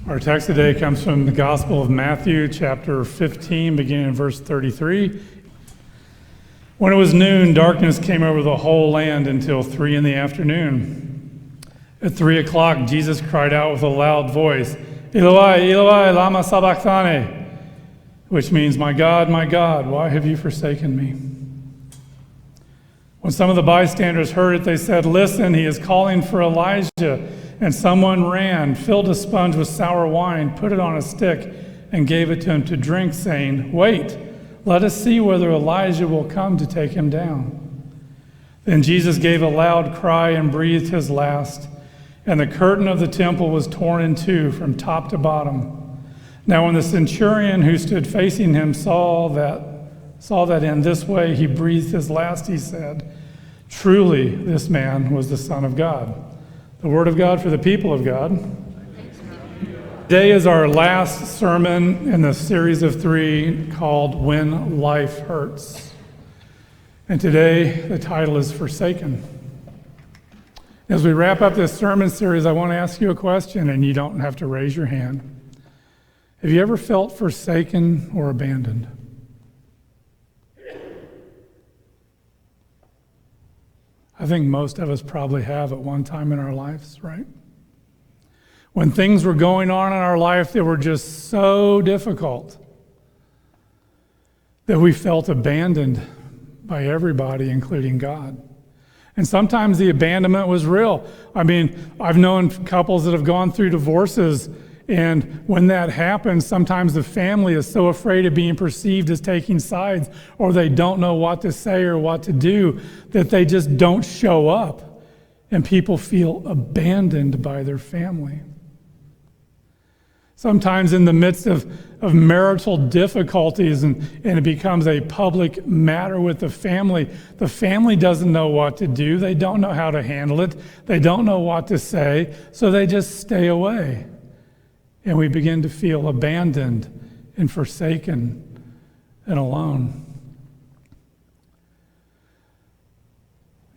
Our text today comes from the Gospel of Matthew, chapter 15, beginning in verse 33. When it was noon, darkness came over the whole land until 3 p.m. At 3 o'clock, Jesus cried out with a loud voice, Eloi, Eloi, lama sabachthani, which means, my God, why have you forsaken me? When some of the bystanders heard it, they said, listen, he is calling for Elijah. And someone ran, filled a sponge with sour wine, put it on a stick, and gave it to him to drink, saying, wait, let us see whether Elijah will come to take him down. Then Jesus gave a loud cry and breathed his last, and the curtain of the temple was torn in two from top to bottom. Now when the centurion who stood facing him saw that in this way he breathed his last, he said, truly this man was the Son of God. The word of God for the people of God. Today is our last sermon in the series of 3 called When Life Hurts. And today the title is Forsaken. As we wrap up this sermon series, I want to ask you a question, and you don't have to raise your hand. Have you ever felt forsaken or abandoned? I think most of us probably have at one time in our lives, right? When things were going on in our life that were just so difficult that we felt abandoned by everybody, including God. And sometimes the abandonment was real. I mean, I've known couples that have gone through divorces, and when that happens, sometimes the family is so afraid of being perceived as taking sides, or they don't know what to say or what to do, that they just don't show up, and people feel abandoned by their family. Sometimes in the midst of marital difficulties, and it becomes a public matter with the family doesn't know what to do, they don't know how to handle it, they don't know what to say, so they just stay away. And we begin to feel abandoned and forsaken and alone.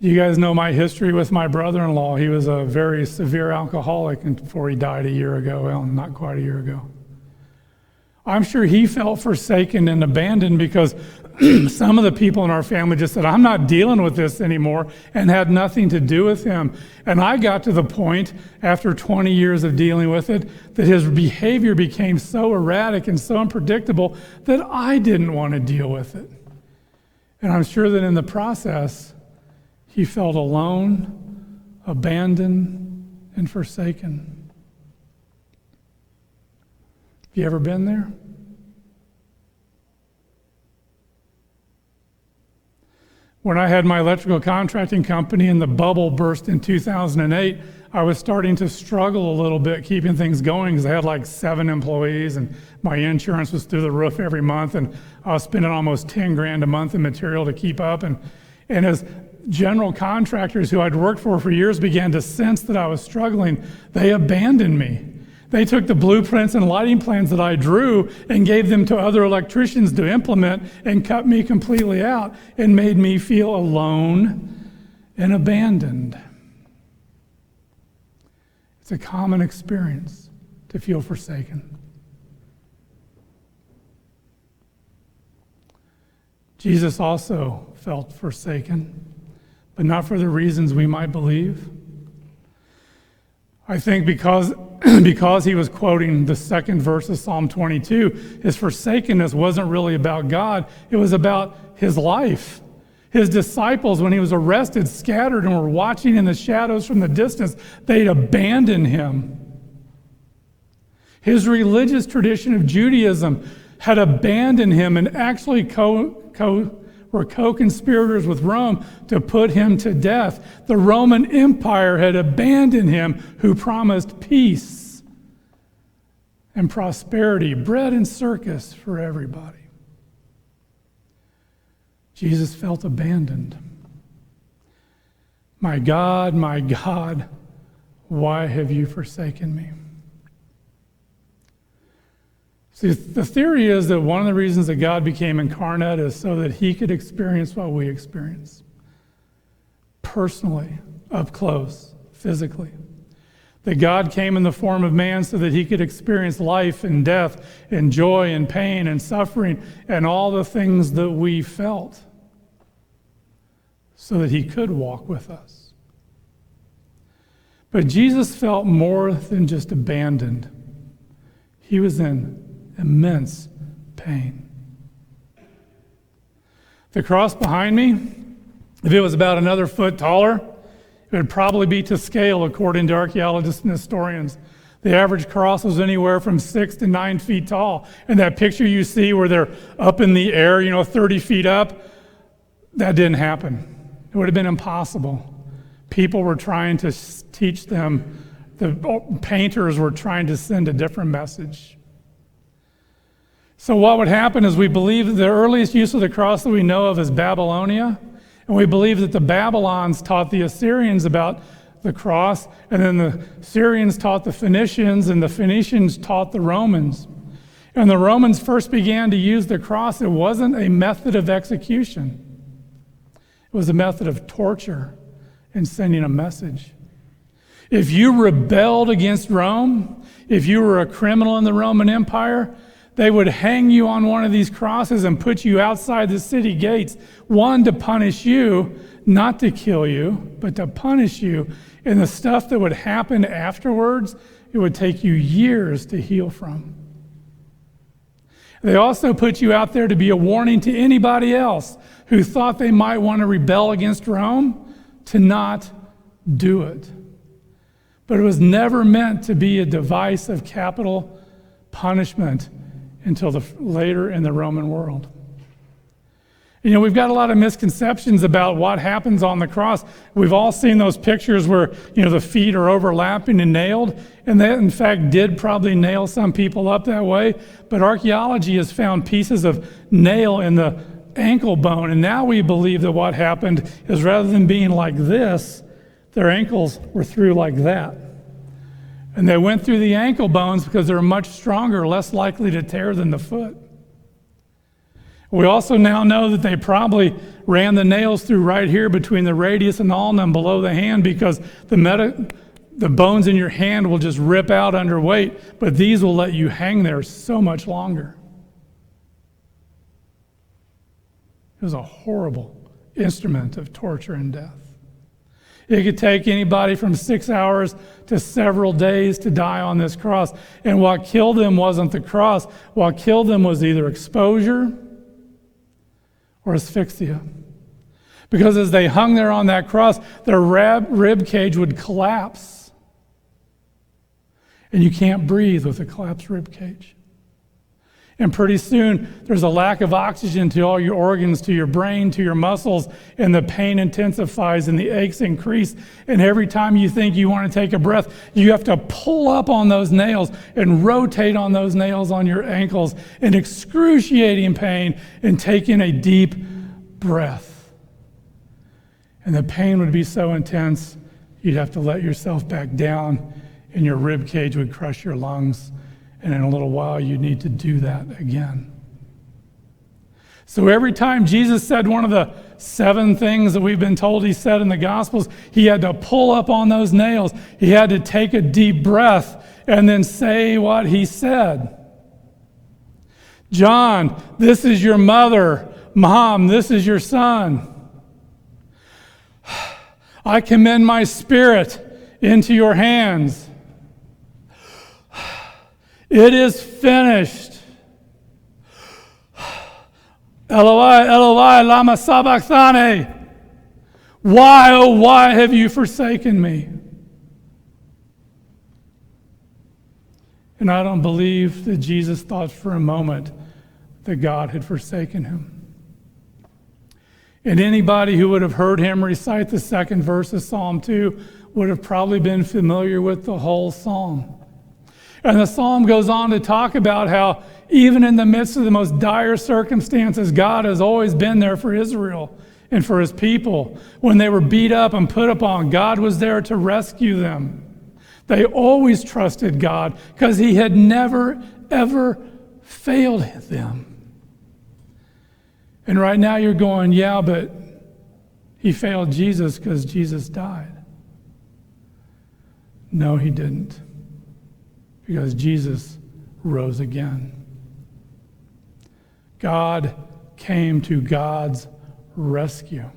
You guys know my history with my brother-in-law. He was a very severe alcoholic before he died a year ago. Well, not quite a year ago. I'm sure he felt forsaken and abandoned because some of the people in our family just said, I'm not dealing with this anymore, and had nothing to do with him. And I got to the point, after 20 years of dealing with it, that his behavior became so erratic and so unpredictable that I didn't want to deal with it. And I'm sure that in the process, he felt alone, abandoned, and forsaken. Have you ever been there? When I had my electrical contracting company and the bubble burst in 2008, I was starting to struggle a little bit keeping things going because I had like 7 employees and my insurance was through the roof every month, and I was spending almost $10,000 a month in material to keep up. And as general contractors who I'd worked for years began to sense that I was struggling, they abandoned me. They took the blueprints and lighting plans that I drew and gave them to other electricians to implement and cut me completely out and made me feel alone and abandoned. It's a common experience to feel forsaken. Jesus also felt forsaken, but not for the reasons we might believe. I think because he was quoting the second verse of Psalm 22, his forsakenness wasn't really about God, it was about his life. His disciples, when he was arrested, scattered and were watching in the shadows from the distance, they'd abandoned him. His religious tradition of Judaism had abandoned him and actually were co-conspirators with Rome to put him to death. The Roman Empire had abandoned him, who promised peace and prosperity, bread and circus for everybody. Jesus felt abandoned. My God, why have you forsaken me? See, the theory is that one of the reasons that God became incarnate is so that he could experience what we experience. Personally, up close, physically. That God came in the form of man so that he could experience life and death and joy and pain and suffering and all the things that we felt so that he could walk with us. But Jesus felt more than just abandoned. He was in immense pain. The cross behind me, if it was about another foot taller, it would probably be to scale according to archaeologists and historians. The average cross was anywhere from 6 to 9 feet tall. And that picture you see where they're up in the air, 30 feet up, that didn't happen. It would have been impossible. People were trying to teach them. The painters were trying to send a different message. So what would happen is we believe that the earliest use of the cross that we know of is Babylonia. And we believe that the Babylons taught the Assyrians about the cross, and then the Syrians taught the Phoenicians, and the Phoenicians taught the Romans. And the Romans first began to use the cross. It wasn't a method of execution. It was a method of torture and sending a message. If you rebelled against Rome, if you were a criminal in the Roman Empire, they would hang you on one of these crosses and put you outside the city gates, one, to punish you, not to kill you, but to punish you. And the stuff that would happen afterwards, it would take you years to heal from. They also put you out there to be a warning to anybody else who thought they might want to rebel against Rome to not do it. But it was never meant to be a device of capital punishment until later in the Roman world. We've got a lot of misconceptions about what happens on the cross. We've all seen those pictures where, the feet are overlapping and nailed, and that, in fact, did probably nail some people up that way, but archaeology has found pieces of nail in the ankle bone, and now we believe that what happened is rather than being like this, their ankles were through like that. And they went through the ankle bones because they're much stronger, less likely to tear than the foot. We also now know that they probably ran the nails through right here between the radius and ulna below the hand because the bones in your hand will just rip out under weight, but these will let you hang there so much longer. It was a horrible instrument of torture and death. It could take anybody from 6 hours to several days to die on this cross. And what killed them wasn't the cross. What killed them was either exposure or asphyxia. Because as they hung there on that cross, their rib cage would collapse. And you can't breathe with a collapsed rib cage. And pretty soon, there's a lack of oxygen to all your organs, to your brain, to your muscles, and the pain intensifies and the aches increase. And every time you think you want to take a breath, you have to pull up on those nails and rotate on those nails on your ankles in excruciating pain and take in a deep breath. And the pain would be so intense, you'd have to let yourself back down, and your rib cage would crush your lungs. And in a little while, you need to do that again. So every time Jesus said one of the 7 things that we've been told he said in the Gospels, he had to pull up on those nails. He had to take a deep breath and then say what he said. John, this is your mother. Mom, this is your son. I commend my spirit into your hands. It is finished. Eloi, Eloi, lama sabachthani. Why, oh, why have you forsaken me? And I don't believe that Jesus thought for a moment that God had forsaken him. And anybody who would have heard him recite the 2nd verse of Psalm 2 would have probably been familiar with the whole psalm. And the psalm goes on to talk about how even in the midst of the most dire circumstances, God has always been there for Israel and for his people. When they were beat up and put upon, God was there to rescue them. They always trusted God because he had never, ever failed them. And right now you're going, yeah, but he failed Jesus because Jesus died. No, he didn't. Because Jesus rose again. God came to God's rescue.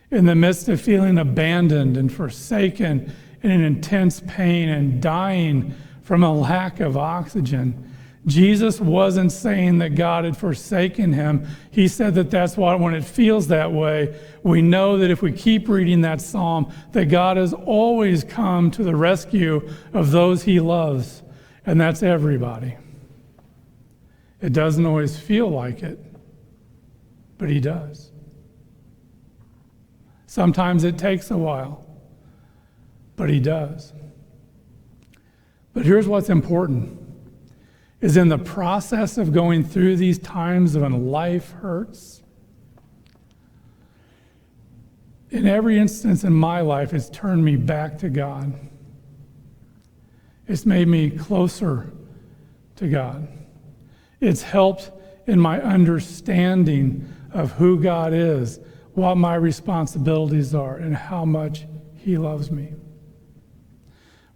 In the midst of feeling abandoned and forsaken and in intense pain and dying from a lack of oxygen, Jesus wasn't saying that God had forsaken him. He said that that's why when it feels that way, we know that if we keep reading that psalm, that God has always come to the rescue of those he loves, and that's everybody. It doesn't always feel like it, but he does. Sometimes it takes a while, but he does. But here's what's important, is in the process of going through these times when life hurts, in every instance in my life, it's turned me back to God. It's made me closer to God. It's helped in my understanding of who God is, what my responsibilities are, and how much he loves me.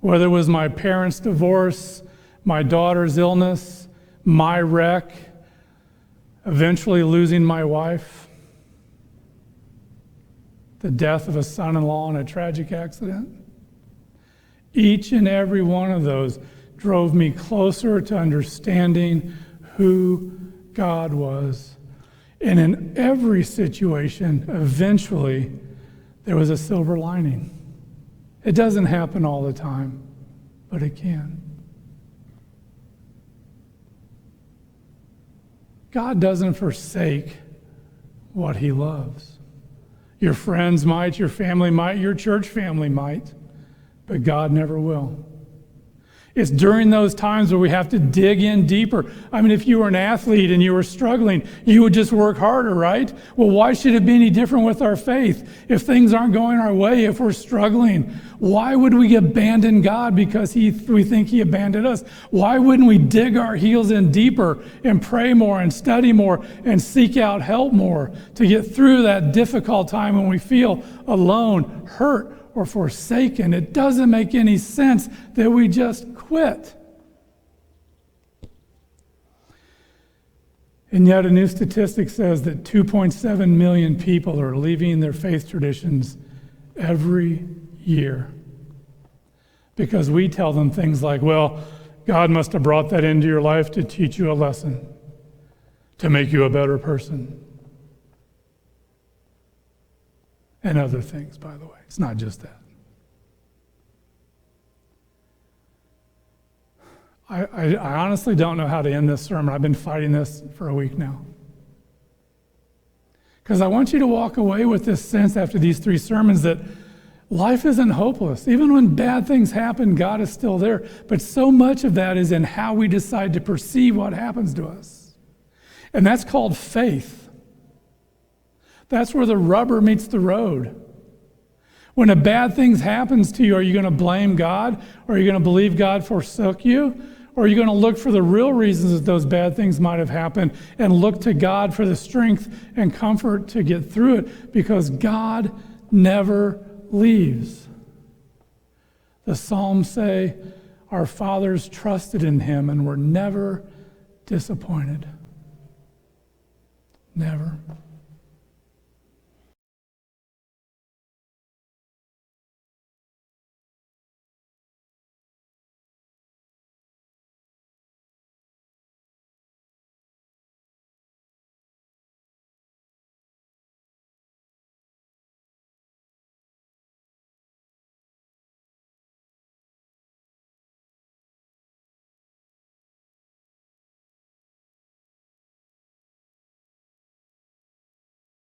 Whether it was my parents' divorce, my daughter's illness, my wreck, eventually losing my wife, the death of a son-in-law in a tragic accident. Each and every one of those drove me closer to understanding who God was. And in every situation, eventually, there was a silver lining. It doesn't happen all the time, but it can. God doesn't forsake what he loves. Your friends might, your family might, your church family might, but God never will. It's during those times where we have to dig in deeper. I mean, if you were an athlete and you were struggling, you would just work harder, right? Well, why should it be any different with our faith? If things aren't going our way, if we're struggling, why would we abandon God because we think he abandoned us? Why wouldn't we dig our heels in deeper and pray more and study more and seek out help more to get through that difficult time when we feel alone, hurt, or forsaken? It doesn't make any sense that we just quit. And yet a new statistic says that 2.7 million people are leaving their faith traditions every year because we tell them things like, well, God must have brought that into your life to teach you a lesson, to make you a better person. And other things, by the way. It's not just that. I honestly don't know how to end this sermon. I've been fighting this for a week now. Because I want you to walk away with this sense after these 3 sermons that life isn't hopeless. Even when bad things happen, God is still there. But so much of that is in how we decide to perceive what happens to us. And that's called faith. That's where the rubber meets the road. When a bad thing happens to you, are you going to blame God? Or are you going to believe God forsook you? Or are you going to look for the real reasons that those bad things might have happened and look to God for the strength and comfort to get through it? Because God never leaves. The Psalms say our fathers trusted in him and were never disappointed. Never.